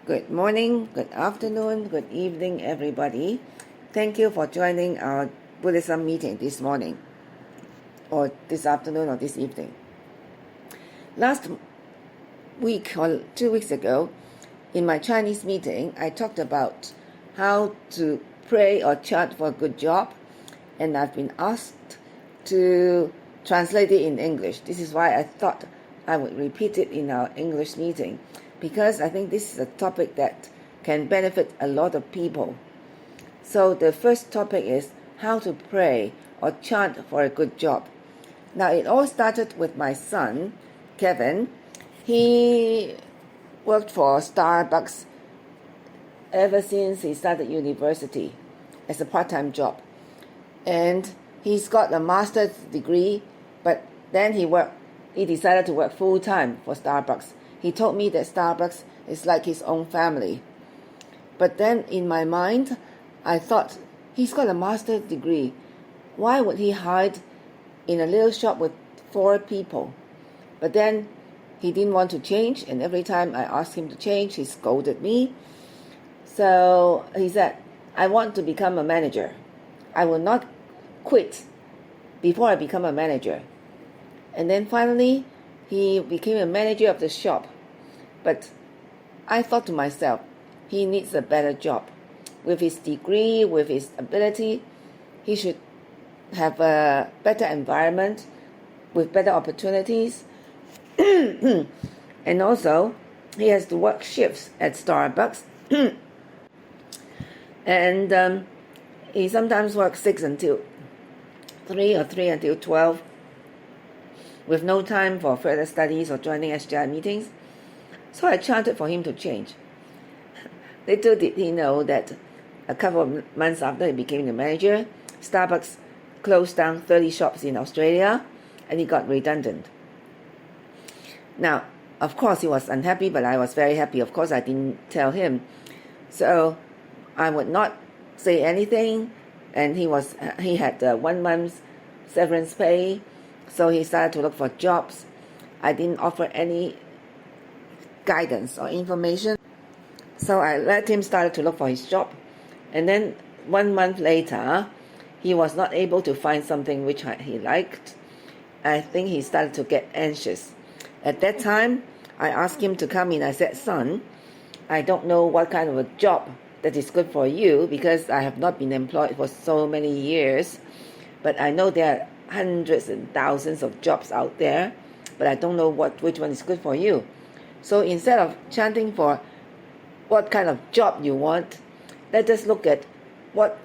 Good morning, good afternoon, good evening, everybody. Thank you for joining our Buddhism meeting this morning, or this afternoon, or this evening. Last week, or 2 weeks ago, in my Chinese meeting, I talked about how to pray or chant for a good job, and I've been asked to translate it in English. This is why I thought I would repeat it in our English meeting, because I think this is a topic that can benefit a lot of people. So the first topic is how to pray or chant for a good job. Now, it all started with my son, Kevin. He worked for Starbucks ever since he started university as a part-time job. And he's got a master's degree, but then he decided to work full-time for Starbucks. He told me that Starbucks is like his own family. But then in my mind, I thought, he's got a master's degree. Why would he hide in a little shop with 4 people? But then he didn't want to change, and every time I asked him to change, he scolded me. So he said, I want to become a manager. I will not quit before I become a manager. And then finally, he became a manager of the shop. But I thought to myself, he needs a better job. With his degree, with his ability, he should have a better environment with better opportunities. And also, he has to work shifts at Starbucks. And he sometimes works 6 until 3 or 3 until 12, with no time for further studies or joining SGI meetings. So I chanted for him to change. Little did he know that a couple of months after he became the manager, Starbucks closed down 30 shops in Australia, and he got redundant. Now, of course, he was unhappy, but I was very happy. Of course, I didn't tell him. So I would not say anything, and he had 1 month's severance pay, so he started to look for jobs. I didn't offer any guidance or information, so I let him start to look for his job. And then 1 month later, he was not able to find something which he liked. I think he started to get anxious. At that time, I asked him to come in. I said, son, I don't know what kind of a job that is good for you, because I have not been employed for so many years, but I know there are hundreds and thousands of jobs out there, but I don't know which one is good for you. So instead of chanting for what kind of job you want, let us look at what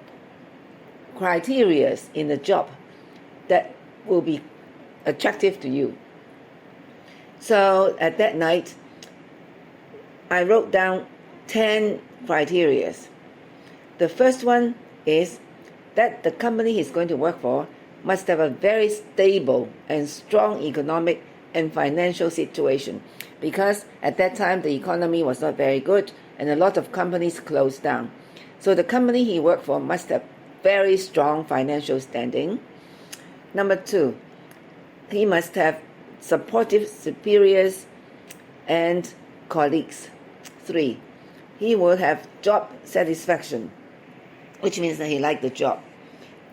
criteria in the job that will be attractive to you. So at that night, I wrote down 10 criteria. The first one is that the company he's going to work for must have a very stable and strong economic and financial situation, because at that time the economy was not very good and a lot of companies closed down. So the company he worked for must have very strong financial standing. Number 2, he must have supportive superiors and colleagues. 3, he will have job satisfaction, which means that he liked the job.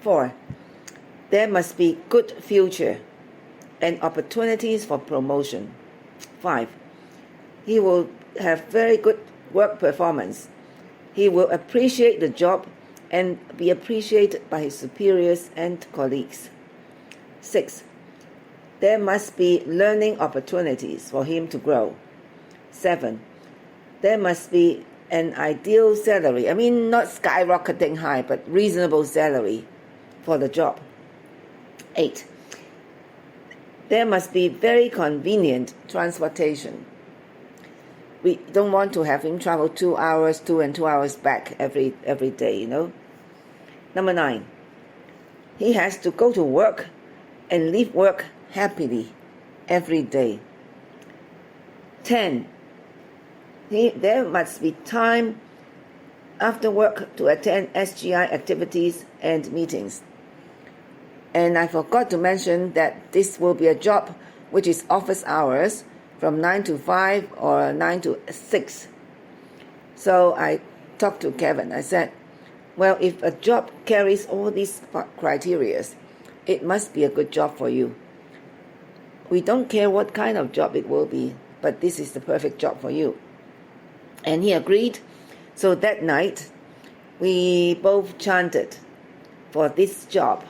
4, there must be good future and opportunities for promotion. 5, he will have very good work performance. He will appreciate the job and be appreciated by his superiors and colleagues. 6, there must be learning opportunities for him to grow. 7, there must be an ideal salary. I mean, not skyrocketing high, but reasonable salary for the job. 8, there must be very convenient transportation. We don't want to have him travel 2 hours to and 2 hours back every day, you know. Number 9, he has to go to work and leave work happily every day. 10, there must be time after work to attend SGI activities and meetings. And I forgot to mention that this will be a job which is office hours from 9 to 5 or 9 to 6. So I talked to Kevin. I said, well, if a job carries all these criteria, it must be a good job for you. We don't care what kind of job it will be, but this is the perfect job for you. And he agreed. So that night, we both chanted for this job.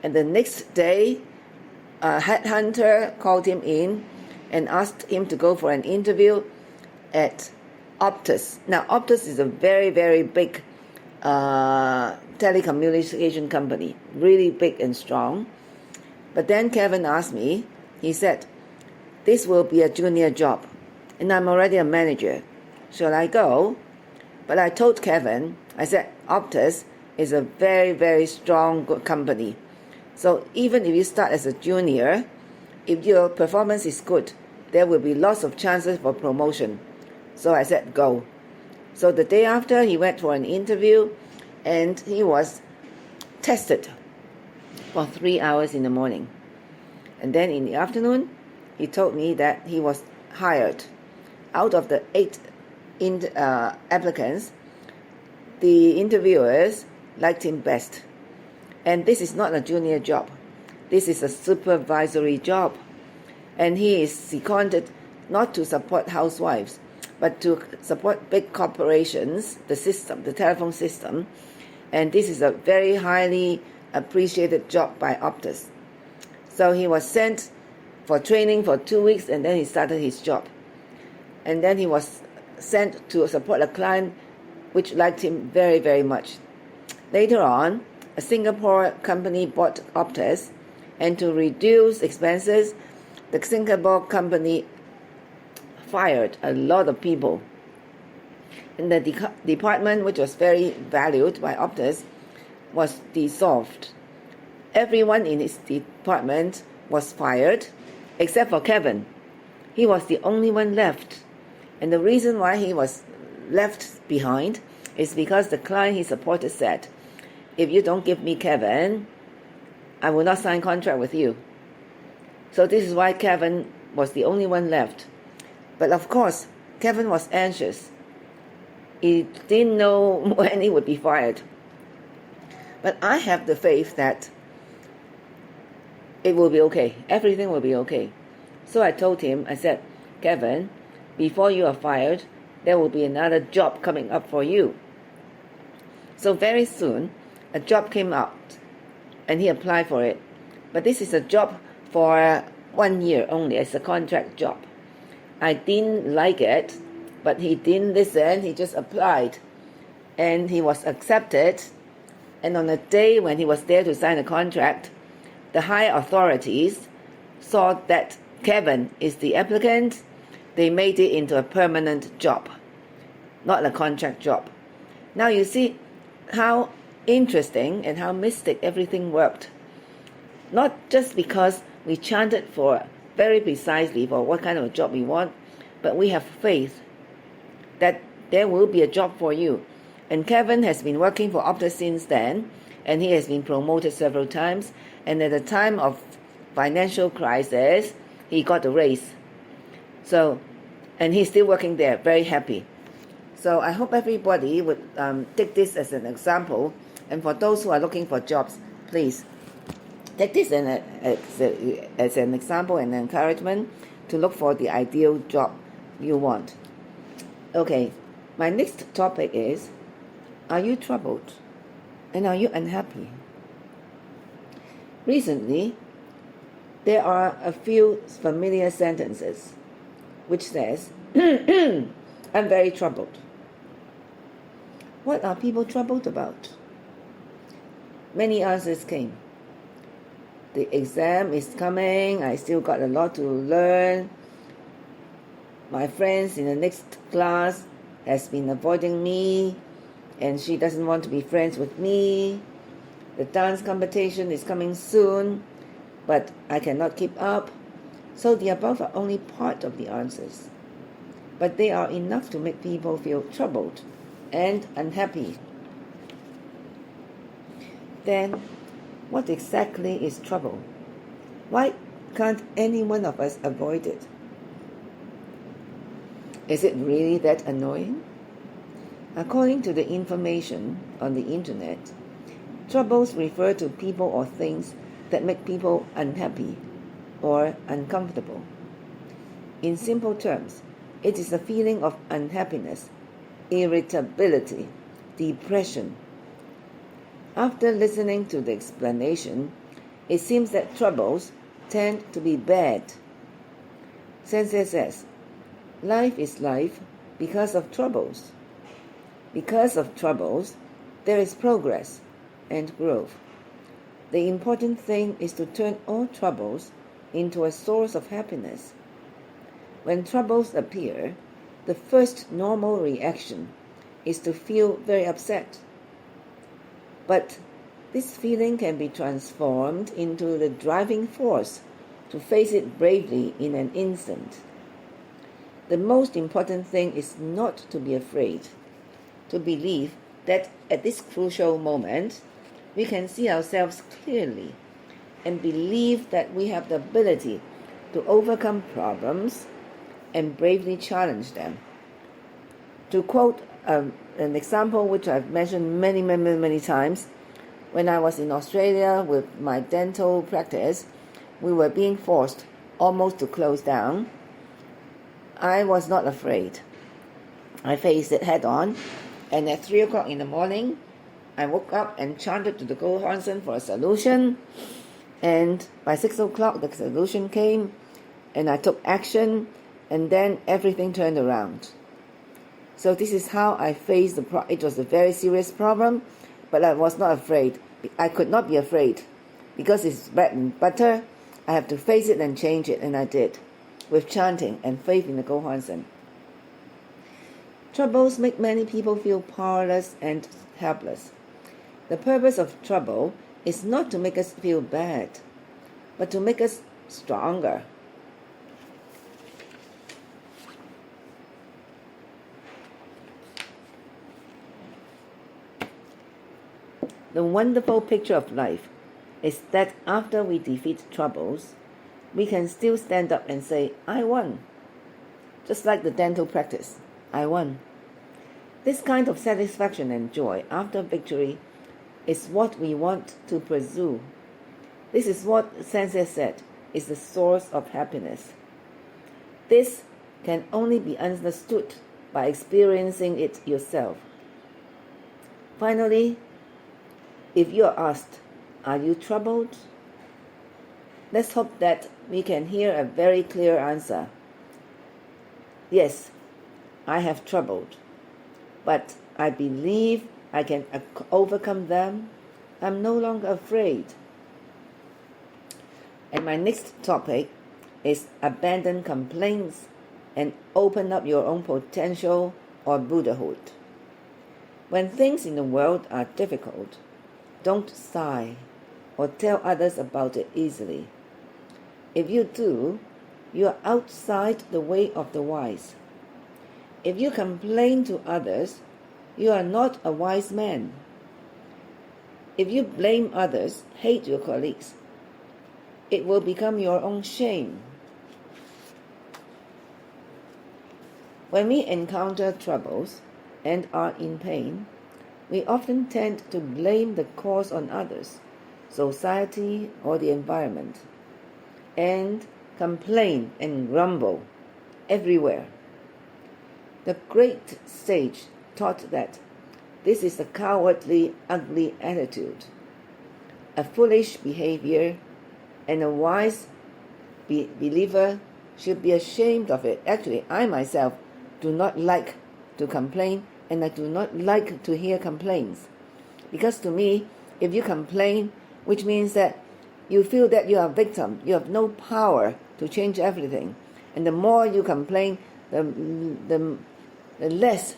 And the next day, a headhunter called him in and asked him to go for an interview at Optus. Now, Optus is a very, very big telecommunication company, really big and strong. But then Kevin asked me, he said, this will be a junior job, and I'm already a manager. Shall I go? But I told Kevin, I said, Optus is a very, very strong good company. So even if you start as a junior, if your performance is good, there will be lots of chances for promotion. So I said, go. So the day after, he went for an interview, and he was tested for 3 hours in the morning. And then in the afternoon, he told me that he was hired. Out of the 8 applicants, the interviewers liked him best. And this is not a junior job. This is a supervisory job. And he is seconded not to support housewives, but to support big corporations, the system, the telephone system. And this is a very highly appreciated job by Optus. So he was sent for training for 2 weeks, and then he started his job. And then he was sent to support a client which liked him very, very much. Later on, a Singapore company bought Optus, and to reduce expenses, the Singapore company fired a lot of people. And the department, which was very valued by Optus, was dissolved. Everyone in his department was fired, except for Kevin. He was the only one left. And the reason why he was left behind is because the client he supported said, if you don't give me Kevin, I will not sign contract with you. So this is why Kevin was the only one left. But of course, Kevin was anxious. He didn't know when he would be fired. But I have the faith that it will be okay. Everything will be okay. So I told him, I said, Kevin, before you are fired, there will be another job coming up for you. So very soon, a job came out, and he applied for it. But this is a job for 1 year only. It's a contract job. I didn't like it, but he didn't listen. He just applied, and he was accepted. And on the day when he was there to sign the contract, the high authorities saw that Kevin is the applicant. They made it into a permanent job, not a contract job. Now you see how interesting and how mystic everything worked. Not just because we chanted for very precisely for what kind of a job we want, but we have faith that there will be a job for you. And Kevin has been working for Optus since then, and he has been promoted several times. And at the time of financial crisis, he got a raise. So, and he's still working there, very happy. So I hope everybody would take this as an example. And for those who are looking for jobs, please take this as an example and encouragement to look for the ideal job you want. Okay, my next topic is, are you troubled? And are you unhappy? Recently, there are a few familiar sentences which says, I'm very troubled. What are people troubled about? Many answers came. The exam is coming. I still got a lot to learn. My friends in the next class has been avoiding me, and she doesn't want to be friends with me. The dance competition is coming soon, but I cannot keep up. So the above are only part of the answers, but they are enough to make people feel troubled and unhappy. Then, what exactly is trouble? Why can't any one of us avoid it? Is it really that annoying? According to the information on the internet, troubles refer to people or things that make people unhappy or uncomfortable. In simple terms, it is a feeling of unhappiness, irritability, depression. After listening to the explanation, it seems that troubles tend to be bad. Sensei says, life is life because of troubles. Because of troubles, there is progress and growth. The important thing is to turn all troubles into a source of happiness. When troubles appear, the first normal reaction is to feel very upset. But this feeling can be transformed into the driving force to face it bravely in an instant. The most important thing is not to be afraid, to believe that at this crucial moment, we can see ourselves clearly and believe that we have the ability to overcome problems and bravely challenge them. To quote an example which I've mentioned many times, when I was in Australia with my dental practice, we were being forced almost to close down. I was not afraid. I faced it head on, and at 3 o'clock in the morning, I woke up and chanted to the Gohansen for a solution, and by 6 o'clock the solution came, and I took action, and then everything turned around. So this is how I faced the problem. It was a very serious problem, but I was not afraid. I could not be afraid, because it's bread and butter. I have to face it and change it, and I did, with chanting and faith in the Gohansen. Troubles make many people feel powerless and helpless. The purpose of trouble is not to make us feel bad, but to make us stronger. The wonderful picture of life is that after we defeat troubles, we can still stand up and say, I won. Just like the dental practice, I won. This kind of satisfaction and joy after victory is what we want to pursue. This is what Sensei said is the source of happiness. This can only be understood by experiencing it yourself. Finally, if you are asked, are you troubled? Let's hope that we can hear a very clear answer. Yes, I have troubled, but I believe I can overcome them. I'm no longer afraid. And my next topic is abandon complaints and open up your own potential or Buddhahood. When things in the world are difficult, don't sigh or tell others about it easily. If you do, you are outside the way of the wise. If you complain to others, you are not a wise man. If you blame others, hate your colleagues, it will become your own shame. When we encounter troubles and are in pain, we often tend to blame the cause on others, society, or the environment, and complain and grumble everywhere. The great sage taught that this is a cowardly, ugly attitude, a foolish behavior, and a wise believer should be ashamed of it. Actually, I myself do not like to complain, and I do not like to hear complaints. Because to me, if you complain, which means that you feel that you are a victim, you have no power to change everything. And the more you complain, the less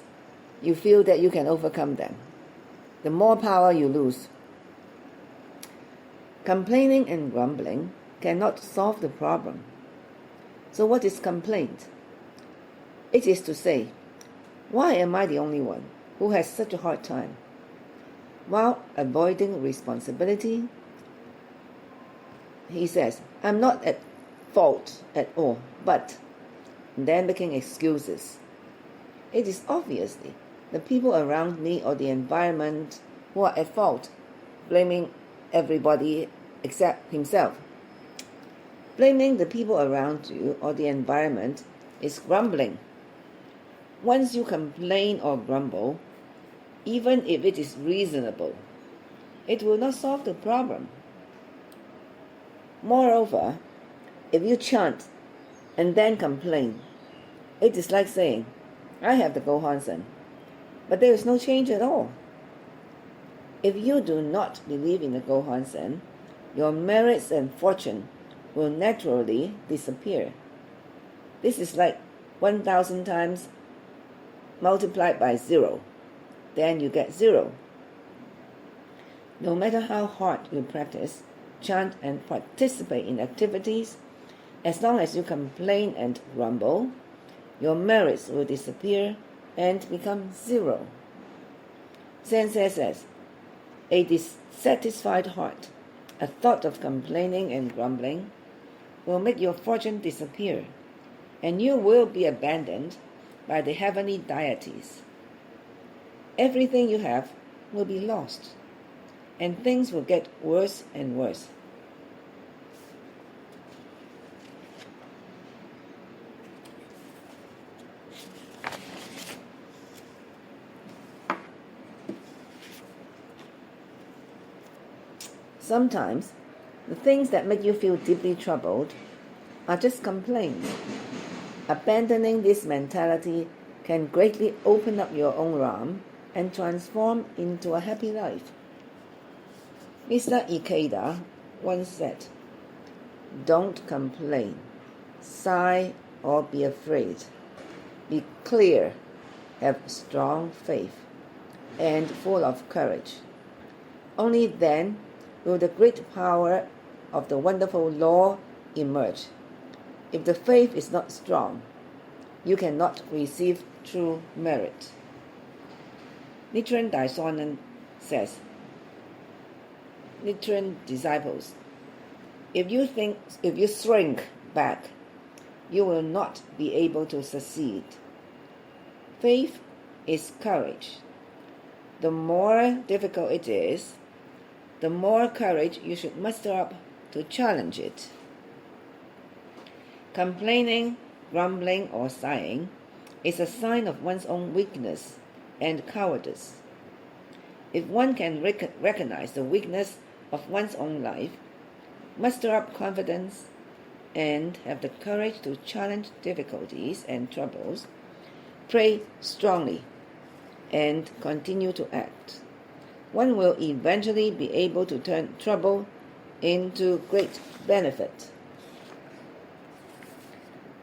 you feel that you can overcome them. The more power you lose. Complaining and grumbling cannot solve the problem. So what is complaint? It is to say, why am I the only one who has such a hard time? While avoiding responsibility, he says, I'm not at fault at all, but then making excuses. It is obviously the people around me or the environment who are at fault, blaming everybody except himself. Blaming the people around you or the environment is grumbling. Once you complain or grumble, even if it is reasonable, it will not solve the problem. Moreover, if you chant and then complain, it is like saying, I have the Gohansen, but there is no change at all. If you do not believe in the Gohansen, your merits and fortune will naturally disappear. This is like 1,000 times multiplied by 0. Then you get 0. No matter how hard you practice, chant and participate in activities, as long as you complain and grumble, your merits will disappear and become 0. Sensei says, a dissatisfied heart, a thought of complaining and grumbling, will make your fortune disappear, and you will be abandoned by the heavenly deities. Everything you have will be lost, and things will get worse and worse. Sometimes, the things that make you feel deeply troubled are just complaints. Abandoning this mentality can greatly open up your own realm and transform into a happy life. Mr. Ikeda once said, don't complain, sigh, or be afraid. Be clear, have strong faith, and full of courage. Only then will the great power of the wonderful law emerge. If the faith is not strong, you cannot receive true merit. Nichiren Daishonin says, Nichiren disciples, if you shrink back, you will not be able to succeed. Faith is courage. The more difficult it is, the more courage you should muster up to challenge it. Complaining, grumbling, or sighing is a sign of one's own weakness and cowardice. If one can recognize the weakness of one's own life, muster up confidence, and have the courage to challenge difficulties and troubles, pray strongly, and continue to act, one will eventually be able to turn trouble into great benefit.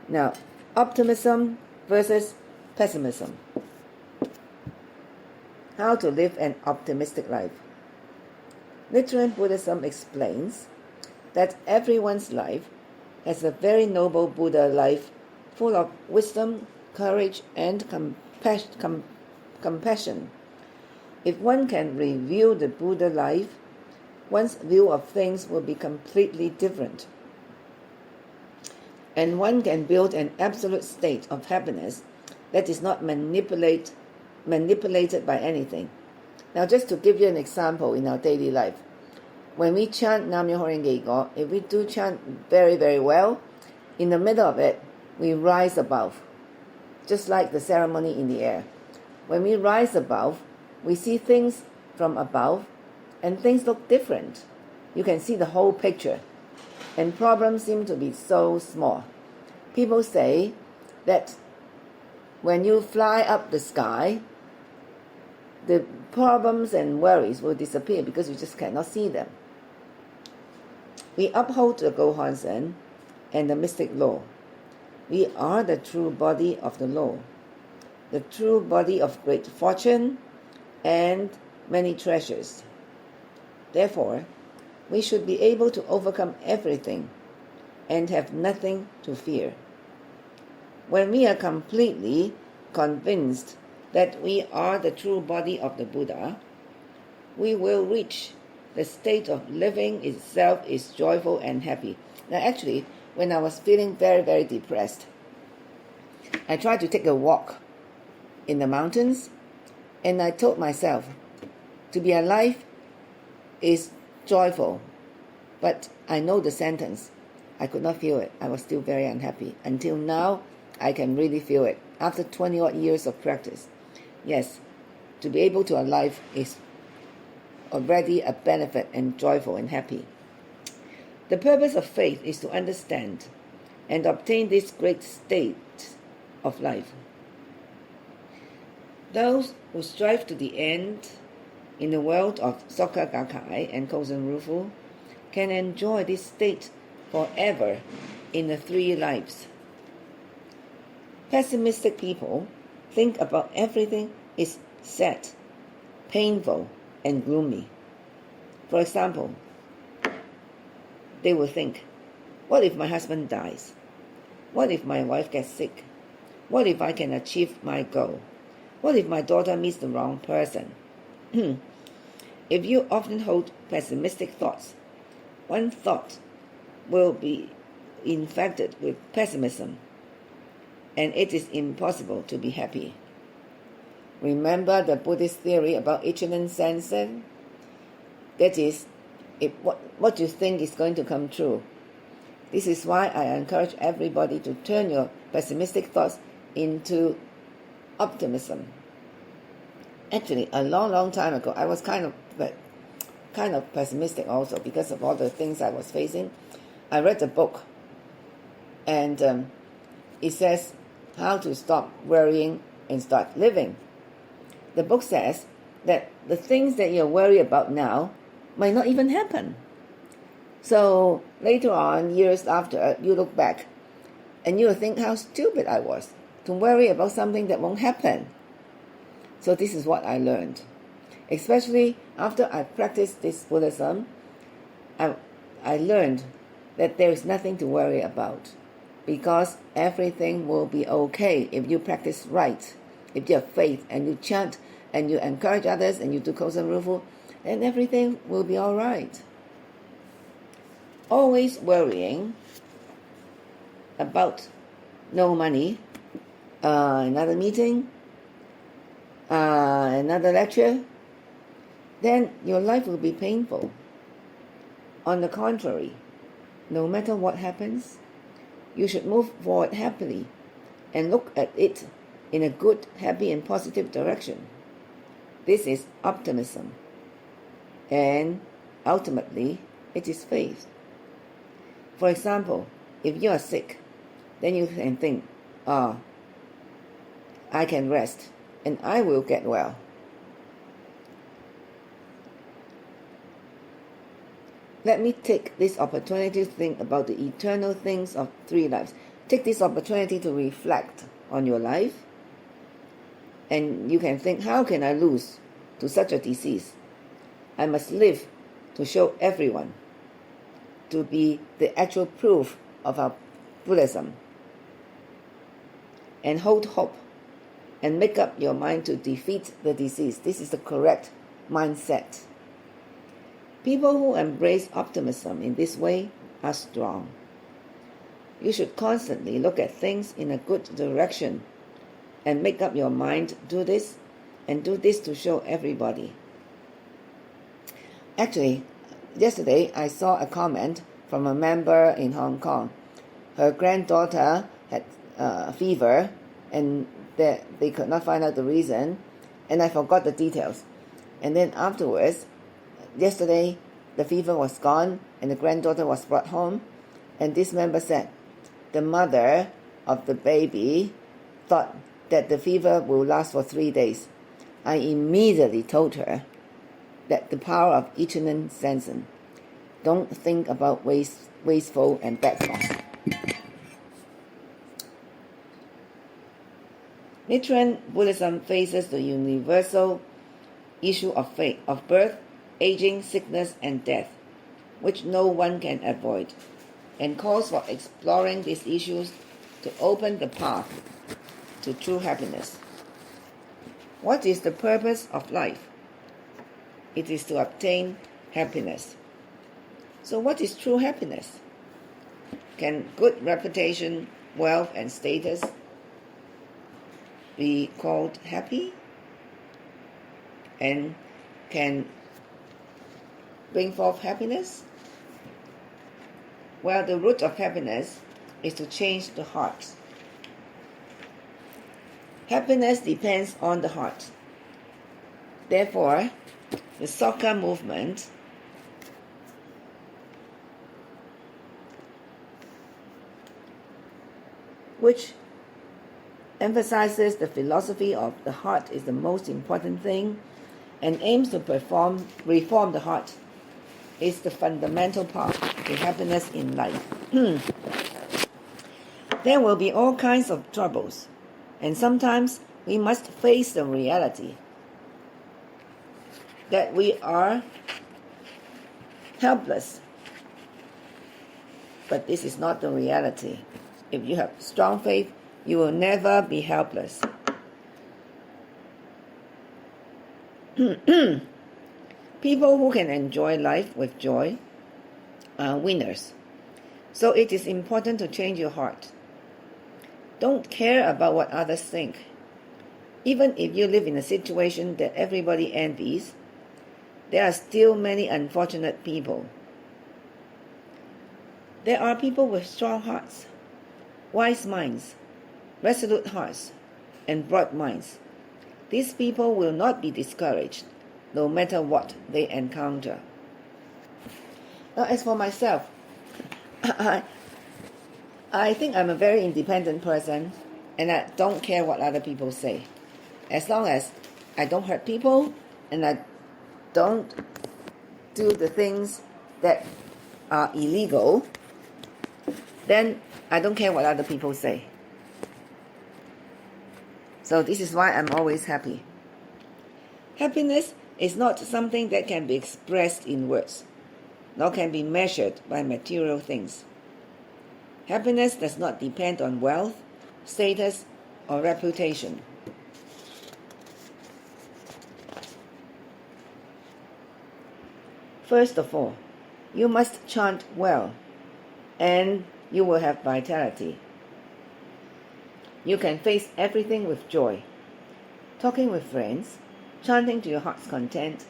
Now, optimism versus pessimism. How to live an optimistic life. Nichiren Buddhism explains that everyone's life has a very noble Buddha life full of wisdom, courage, and compassion. If one can review the Buddha life, one's view of things will be completely different. And one can build an absolute state of happiness that is not manipulated by anything. Now, just to give you an example in our daily life, when we chant Nam Myoho Renge Kyo, if we do chant very, very well, in the middle of it, we rise above, just like the ceremony in the air. When we rise above, we see things from above, and things look different. You can see the whole picture, and problems seem to be so small. People say that when you fly up the sky, the problems and worries will disappear because you just cannot see them. We uphold the Gohansen and the mystic law. We are the true body of the law, the true body of great fortune and many treasures. Therefore, we should be able to overcome everything and have nothing to fear. When we are completely convinced that we are the true body of the Buddha, we will reach the state of living itself is joyful and happy. Now, actually, when I was feeling very, very depressed, I tried to take a walk in the mountains, And I told myself, to be alive is joyful. But I know the sentence. I could not feel it. I was still very unhappy. Until now, I can really feel it. After 20 odd years of practice. Yes, to be able to alive is already a benefit and joyful and happy. The purpose of faith is to understand and obtain this great state of life. Those who strive to the end in the world of Soka Gakkai and Kozen Rufu can enjoy this state forever in the three lives. Pessimistic people think about everything is sad, painful, and gloomy. For example, they will think, what if my husband dies? What if my wife gets sick? What if I can achieve my goal? What if my daughter meets the wrong person? If you often hold pessimistic thoughts, one thought will be infected with pessimism, and it is impossible to be happy. Remember the Buddhist theory about Ichinen Sensen? That is, what you think is going to come true. This is why I encourage everybody to turn your pessimistic thoughts into optimism. Actually, a long time ago, I was kind of pessimistic also because of all the things I was facing. I read a book, and it says how to stop worrying and start living. The book says that the things that you're worried about now might not even happen. So later on, years after, you look back and you will think how stupid I was to worry about something that won't happen. So this is what I learned. Especially after I practiced this Buddhism, I learned that there is nothing to worry about because everything will be okay if you practice right. If you have faith and you chant and you encourage others and you do Kozen Rufu, then everything will be all right. Always worrying about no money, another meeting, another lecture, then your life will be painful. On the contrary, no matter what happens, you should move forward happily and look at it in a good, happy, and positive direction. This is optimism. And ultimately, it is faith. For example, if you are sick, then you can think, I can rest and I will get well. Let me take this opportunity to think about the eternal things of three lives. Take this opportunity to reflect on your life. And you can think, how can I lose to such a disease? I must live to show everyone, to be the actual proof of our Buddhism. And hold hope and make up your mind to defeat the disease. This is the correct mindset. People who embrace optimism in this way are strong. You should constantly look at things in a good direction and make up your mind, do this, and do this to show everybody. Actually, yesterday I saw a comment from a member in Hong Kong. Her granddaughter had fever and they could not find out the reason, and I forgot the details. And then afterwards, yesterday, the fever was gone and the granddaughter was brought home, and this member said the mother of the baby thought that the fever will last for 3 days. I immediately told her that the power of Ichinen Sensen. Don't think about wasteful and bad thoughts. Nichiren Buddhism faces the universal issue of fate, of birth, aging, sickness, and death, which no one can avoid, and calls for exploring these issues to open the path to true happiness. What is the purpose of life? It is to obtain happiness. So what is true happiness? Can good reputation, wealth, and status be called happy? and can bring forth happiness? Well, the root of happiness is to change the heart. Happiness depends on the heart. Therefore, the soccer movement which emphasizes the philosophy of the heart is the most important thing and aims to reform the heart, is the fundamental part to happiness in life. There will be all kinds of troubles, and sometimes we must face the reality that we are helpless. But this is not the reality. If you have strong faith, you will never be helpless. People who can enjoy life with joy are winners. So it is important to change your heart. Don't care about what others think. Even if you live in a situation that everybody envies, there are still many unfortunate people. There are people with strong hearts, wise minds, resolute hearts, and broad minds. These people will not be discouraged, no matter what they encounter. Now, as for myself, I think I'm a very independent person, and I don't care what other people say. As long as I don't hurt people, and I don't do the things that are illegal, then I don't care what other people say. So this is why I'm always happy. Happiness is not something that can be expressed in words, nor can be measured by material things. Happiness does not depend on wealth, status, or reputation. First of all, you must chant well, and you will have vitality. You can face everything with joy. Talking with friends, chanting to your heart's content,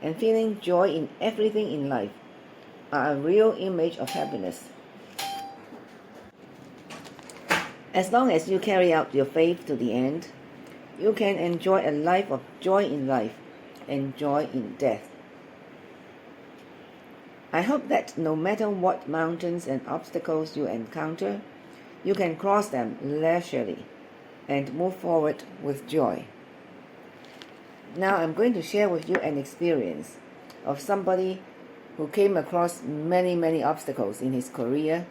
and feeling joy in everything in life are a real image of happiness. As long as you carry out your faith to the end, you can enjoy a life of joy in life and joy in death. I hope that no matter what mountains and obstacles you encounter, you can cross them leisurely and move forward with joy. Now I'm going to share with you an experience of somebody who came across many obstacles in his career,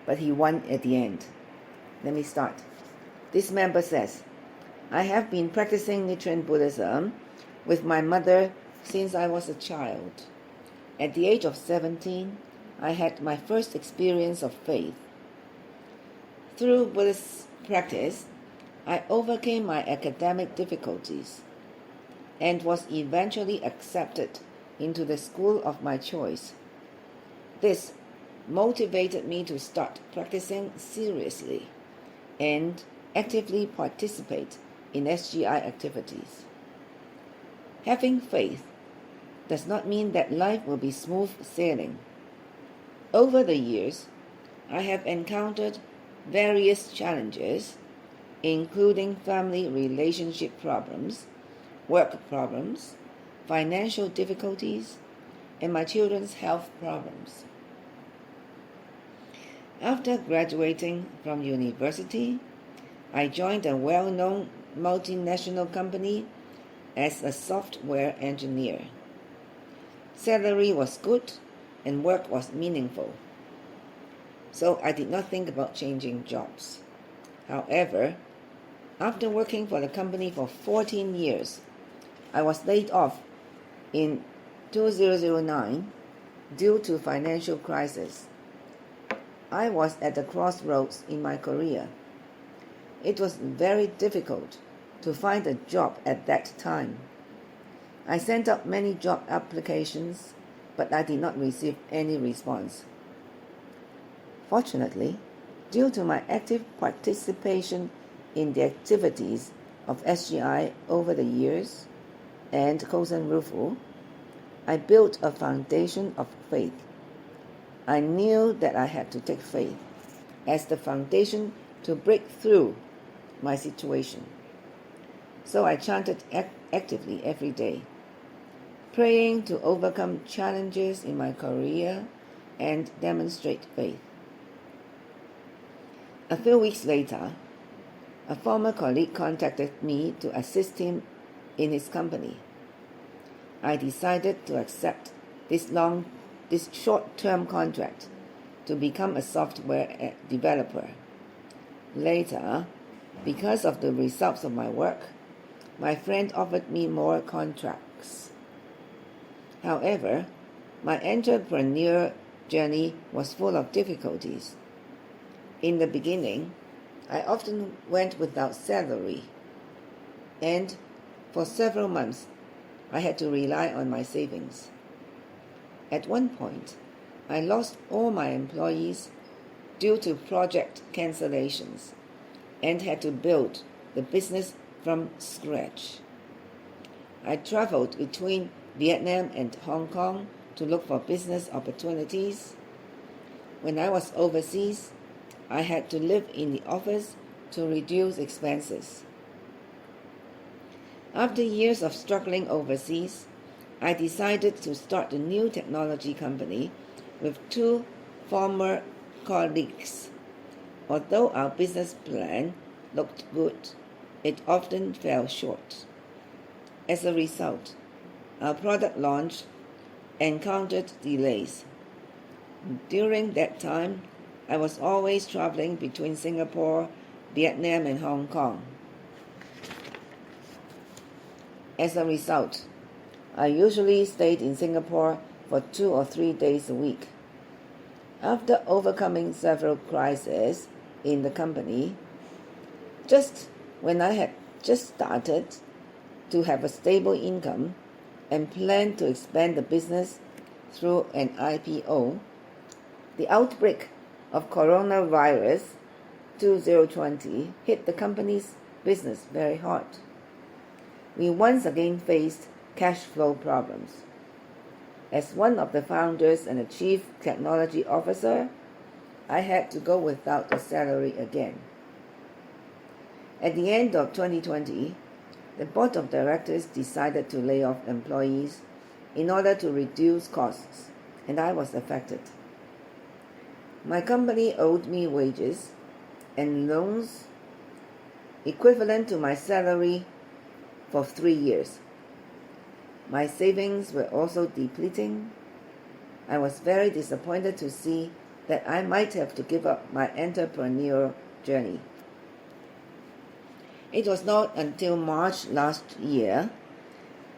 but he won at the end. Let me start. This member says, I have been practicing Nichiren Buddhism with my mother since I was a child. At the age of 17, I had my first experience of faith. Through Buddhist practice, I overcame my academic difficulties and was eventually accepted into the school of my choice. This motivated me to start practicing seriously and actively participate in SGI activities. Having faith does not mean that life will be smooth sailing. Over the years, I have encountered various challenges, including family relationship problems, work problems, financial difficulties, and my children's health problems. After graduating from university, I joined a well-known multinational company as a software engineer. Salary was good and work was meaningful, so I did not think about changing jobs. However, after working for the company for 14 years, I was laid off in 2009 due to financial crisis. I was at the crossroads in my career. It was very difficult to find a job at that time. I sent out many job applications, but I did not receive any response. Fortunately, due to my active participation in the activities of SGI over the years, and Kosen Rufu, I built a foundation of faith. I knew that I had to take faith as the foundation to break through my situation. So I chanted actively every day, praying to overcome challenges in my career and demonstrate faith. A few weeks later, a former colleague contacted me to assist him in his company. I decided to accept this short-term contract to become a software developer. Later, because of the results of my work, my friend offered me more contracts. However, my entrepreneur journey was full of difficulties. In the beginning, I often went without salary, and for several months, I had to rely on my savings. At one point, I lost all my employees due to project cancellations and had to build the business from scratch. I traveled between Vietnam and Hong Kong to look for business opportunities. When I was overseas, I had to live in the office to reduce expenses. After years of struggling overseas, I decided to start a new technology company with two former colleagues. Although our business plan looked good, it often fell short. As a result, our product launch encountered delays. During that time, I was always traveling between Singapore, Vietnam, and Hong Kong. As a result, I usually stayed in Singapore for 2 or 3 days a week. After overcoming several crises in the company, just when I had just started to have a stable income and planned to expand the business through an IPO, the outbreak of coronavirus 2020 hit the company's business very hard. We once again faced cash flow problems. As one of the founders and a chief technology officer, I had to go without a salary again. At the end of 2020, the board of directors decided to lay off employees in order to reduce costs, and I was affected. My company owed me wages and loans equivalent to my salary for 3 years. My savings were also depleting. I was very disappointed to see that I might have to give up my entrepreneurial journey. It was not until March last year,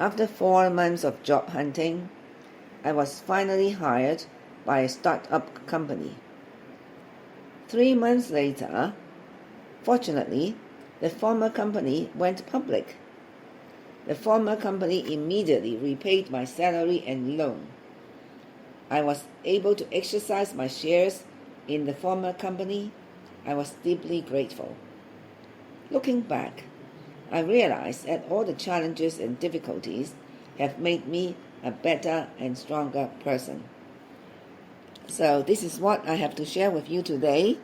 after 4 months of job hunting, I was finally hired by a startup company. 3 months later, fortunately, the former company went public. The former company immediately repaid my salary and loan. I was able to exercise my shares in the former company. I was deeply grateful. Looking back, I realized that all the challenges and difficulties have made me a better and stronger person. So this is what I have to share with you today.